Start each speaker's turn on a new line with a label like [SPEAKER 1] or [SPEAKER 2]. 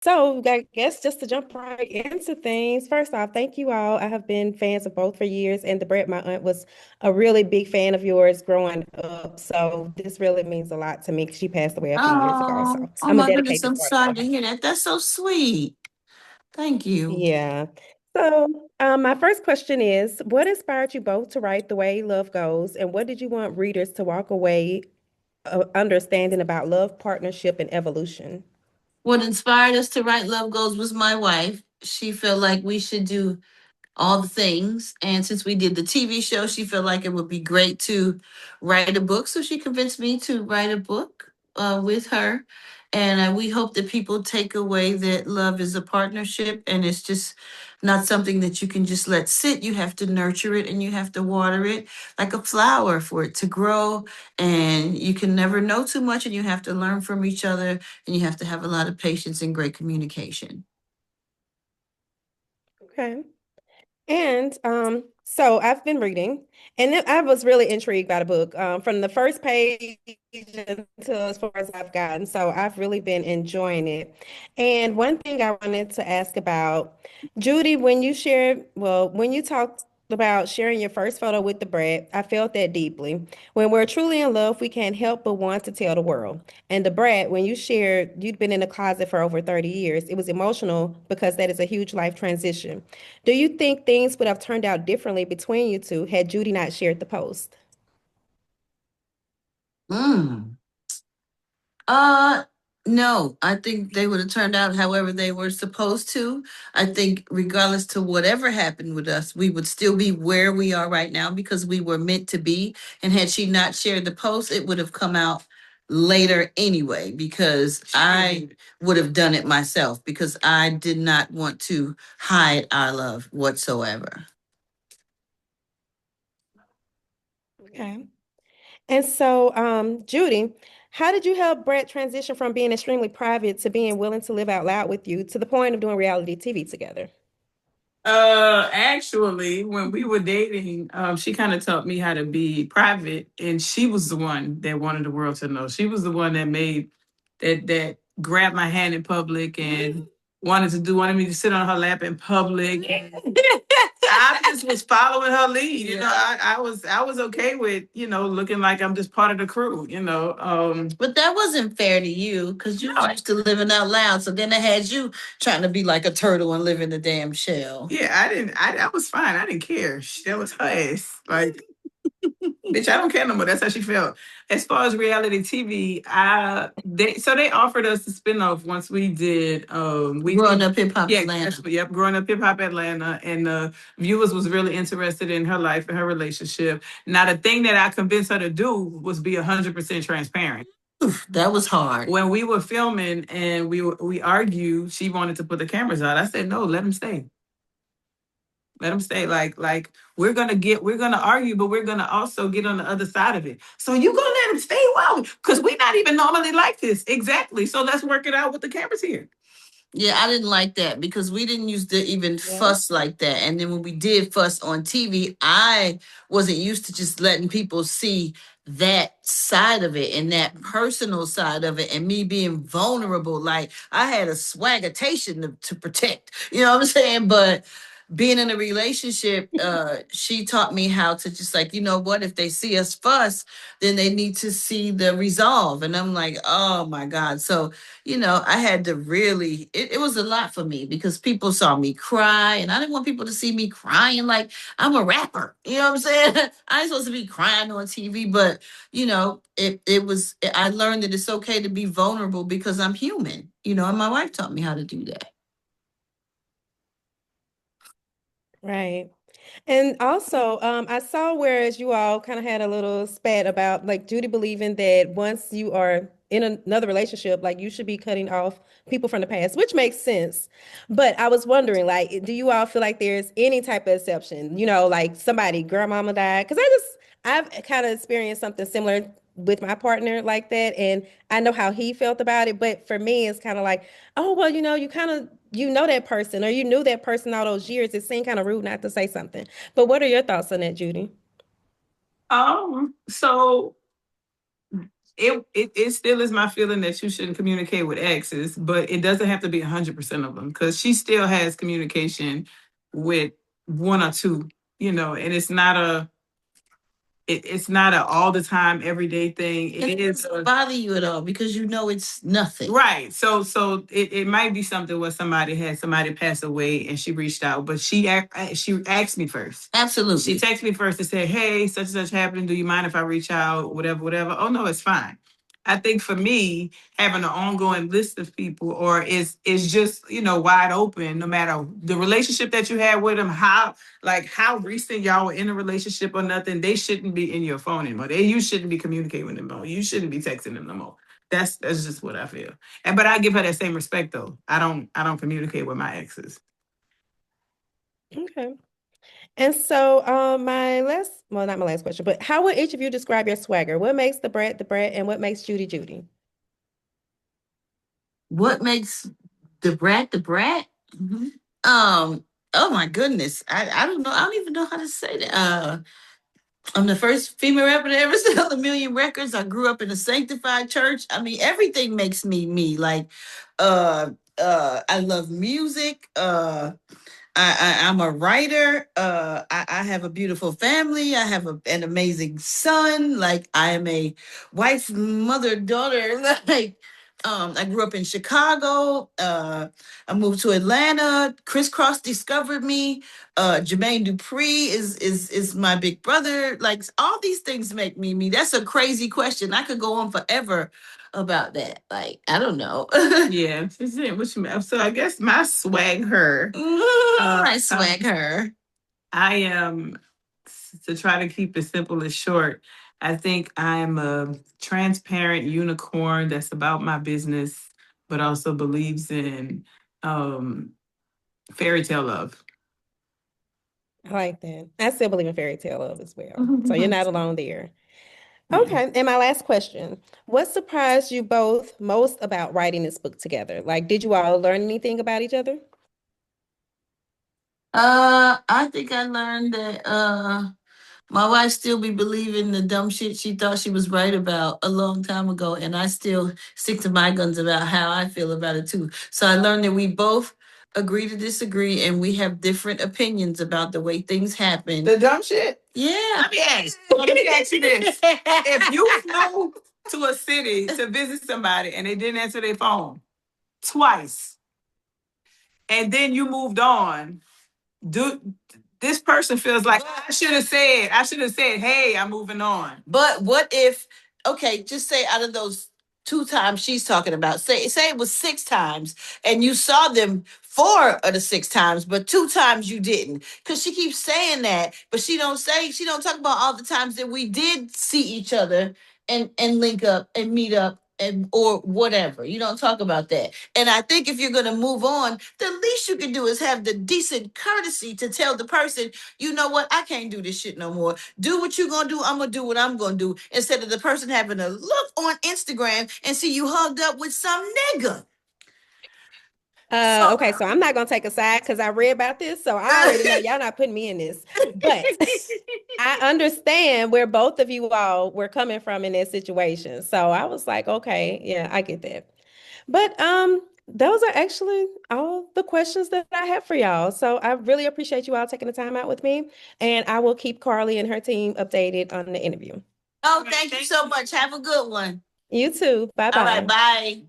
[SPEAKER 1] So, I guess just to jump right into things, first off, thank you all. I have been fans of both for years, and the Brat, my aunt, was a really big fan of yours growing up. So, this really means a lot to me. She passed away a few years ago.
[SPEAKER 2] Oh,
[SPEAKER 1] So,
[SPEAKER 2] oh
[SPEAKER 1] I'm a
[SPEAKER 2] my goodness,
[SPEAKER 1] dedicated
[SPEAKER 2] I'm
[SPEAKER 1] supporter
[SPEAKER 2] sorry
[SPEAKER 1] of
[SPEAKER 2] to
[SPEAKER 1] her.
[SPEAKER 2] hear that. That's so sweet. Thank you.
[SPEAKER 1] Yeah. So, my first question is, what inspired you both to write The Way Love Goes, and what did you want readers to walk away understanding about love, partnership, and evolution?
[SPEAKER 2] What inspired us to write Love Goes was my wife. She felt like we should do all the things. And since we did the TV show, she felt like it would be great to write a book. So she convinced me to write a book with her. And we hope that people take away that love is a partnership and it's just not something that you can just let sit. You have to nurture it and you have to water it like a flower for it to grow. And you can never know too much and you have to learn from each other and you have to have a lot of patience and great communication.
[SPEAKER 1] Okay. And so I've been reading, and I was really intrigued by the book from the first page until as far as I've gotten. So I've really been enjoying it. And one thing I wanted to ask about, Judy, when you talked about sharing your first photo with the Brat, I felt that deeply. When we're truly in love, we can't help but want to tell the world. And the Brat, when you shared you'd been in the closet for over 30 years, it was emotional because that is a huge life transition. Do you think things would have turned out differently between you two had Judy not shared the post?
[SPEAKER 2] Mm. Uh, no, I think they would have turned out however they were supposed to. I think regardless to whatever happened with us, we would still be where we are right now because we were meant to be. And had she not shared the post, it would have come out later anyway because I would have done it myself because I did not want to hide our love whatsoever.
[SPEAKER 1] Okay. And so, Judy, how did you help Brett transition from being extremely private to being willing to live out loud with you to the point of doing reality TV together?
[SPEAKER 3] Actually, when we were dating, she kind of taught me how to be private, and she was the one that wanted the world to know. She was the one that made that grabbed my hand in public and wanted me to sit on her lap in public. I just was following her lead. You know, I was okay with, looking like I'm just part of the crew,
[SPEAKER 2] But that wasn't fair to you because you used to living out loud. So then I had you trying to be like a turtle and live in the damn shell.
[SPEAKER 3] Yeah, I was fine. I didn't care. That was her ass. Like, bitch, I don't care no more. That's how she felt. As far as reality TV, they offered us the spinoff once we did we
[SPEAKER 2] Growing up hip hop
[SPEAKER 3] yeah,
[SPEAKER 2] Atlanta.
[SPEAKER 3] yep, growing up hip hop Atlanta, and viewers was really interested in her life and her relationship. Now the thing that I convinced her to do was be 100% transparent.
[SPEAKER 2] Oof, that was hard.
[SPEAKER 3] When we were filming and we argued, she wanted to put the cameras out. I said no, let them stay. Let them stay. Like we're gonna argue, but we're gonna also get on the other side of it. So you gonna let them stay? Wow, because we're not even normally like this. Exactly. So let's work it out with the cameras here.
[SPEAKER 2] Yeah, I didn't like that because we didn't used to even
[SPEAKER 1] Yeah.
[SPEAKER 2] fuss like that. And then when we did fuss on TV, I wasn't used to just letting people see that side of it and that personal side of it and me being vulnerable. Like I had a swaggertation to protect. You know what I'm saying? But being in a relationship, she taught me how to just like, you know what, if they see us fuss, then they need to see the resolve. And I'm like, oh my God. So I had to really, it was a lot for me because people saw me cry and I didn't want people to see me crying like I'm a rapper. You know what I'm saying? I ain't supposed to be crying on TV, but I learned that it's okay to be vulnerable because I'm human, and my wife taught me how to do that.
[SPEAKER 1] Right. And also, I saw whereas you all kind of had a little spat about like Judy believing that once you are in another relationship, like you should be cutting off people from the past, which makes sense. But I was wondering, like, do you all feel like there's any type of exception? Like somebody, grandmama died? Because I've kind of experienced something similar with my partner like that, and I know how he felt about it. But for me, it's kind of like, oh, well, you kind of that person or you knew that person all those years. It seemed kind of rude not to say something. But what are your thoughts on that, Judy?
[SPEAKER 3] So it still is my feeling that you shouldn't communicate with exes, but it doesn't have to be 100% of them, because she still has communication with one or two, and it's not a all the time everyday thing.
[SPEAKER 2] It doesn't bother you at all because it's nothing.
[SPEAKER 3] Right. So it might be something where somebody had somebody pass away and she reached out, but she asked me first.
[SPEAKER 2] Absolutely.
[SPEAKER 3] She texted me first and said, "Hey, such and such happened. Do you mind if I reach out? Whatever, whatever." Oh no, it's fine. I think for me, having an ongoing list of people or is just, wide open, no matter the relationship that you had with them, how recent y'all were in a relationship or nothing, they shouldn't be in your phone anymore. You shouldn't be communicating with them no more. You shouldn't be texting them no more. That's just what I feel. But I give her that same respect though. I don't communicate with my exes.
[SPEAKER 1] Okay. And so, well, not my last question, but how would each of you describe your swagger? What makes the Brat, and what makes Judy Judy?
[SPEAKER 2] What makes the Brat the Brat?
[SPEAKER 1] Mm-hmm.
[SPEAKER 2] Oh my goodness. I don't know. I don't even know how to say that. I'm the first female rapper to ever sell 1 million records. I grew up in a sanctified church. I mean, everything makes me me. Like, I love music. I'm a writer. I have a beautiful family. I have an amazing son. Like, I am a wife, mother, daughter. Like, I grew up in Chicago. I moved to Atlanta. Crisscross discovered me. Jermaine Dupri is my big brother. Like, all these things make me me. That's a crazy question. I could go on forever about that. Like, I don't know.
[SPEAKER 3] Yeah, what you mean. So I guess my swag her.
[SPEAKER 2] My swag her.
[SPEAKER 3] I am, to try to keep it simple and short, I think I'm a transparent unicorn that's about my business, but also believes in fairy tale love.
[SPEAKER 1] I like that. I still believe in fairy tale love as well. So you're not alone there.
[SPEAKER 3] Yeah.
[SPEAKER 1] Okay. And my last question, what surprised you both most about writing this book together? Like, did you all learn anything about each other?
[SPEAKER 2] I think I learned that my wife still be believing the dumb shit she thought she was right about a long time ago, and I still stick to my guns about how I feel about it too. So I learned that we both agree to disagree, and we have different opinions about the way things happen.
[SPEAKER 3] The dumb shit?
[SPEAKER 2] Yeah.
[SPEAKER 3] Let me ask you this. If you flew to a city to visit somebody and they didn't answer their phone twice, and then you moved on, this person feels like I should have said, "Hey, I'm moving on."
[SPEAKER 2] But what if, okay, just say out of those 2 times she's talking about, say it was 6 times and you saw them 4 of the 6 times, but 2 times you didn't. Because she keeps saying that, but she don't talk about all the times that we did see each other and link up and meet up and or whatever. You don't talk about that. And I think if you're gonna move on, the least you can do is have the decent courtesy to tell the person, you know what, I can't do this shit no more. Do what you're gonna do. I'm gonna do what I'm gonna do. Instead of the person having to look on Instagram and see you hugged up with some nigga.
[SPEAKER 1] Okay, so I'm not gonna take a side because I read about this, so I already know y'all not putting me in this. But I understand where both of you all were coming from in that situation. So I was like, okay, yeah, I get that. But those are actually all the questions that I have for y'all. So I really appreciate you all taking the time out with me, and I will keep Carly and her team updated on the interview.
[SPEAKER 2] Oh, thank you so much. Have a good one.
[SPEAKER 1] You too. Bye
[SPEAKER 2] All right,
[SPEAKER 1] bye.
[SPEAKER 2] bye.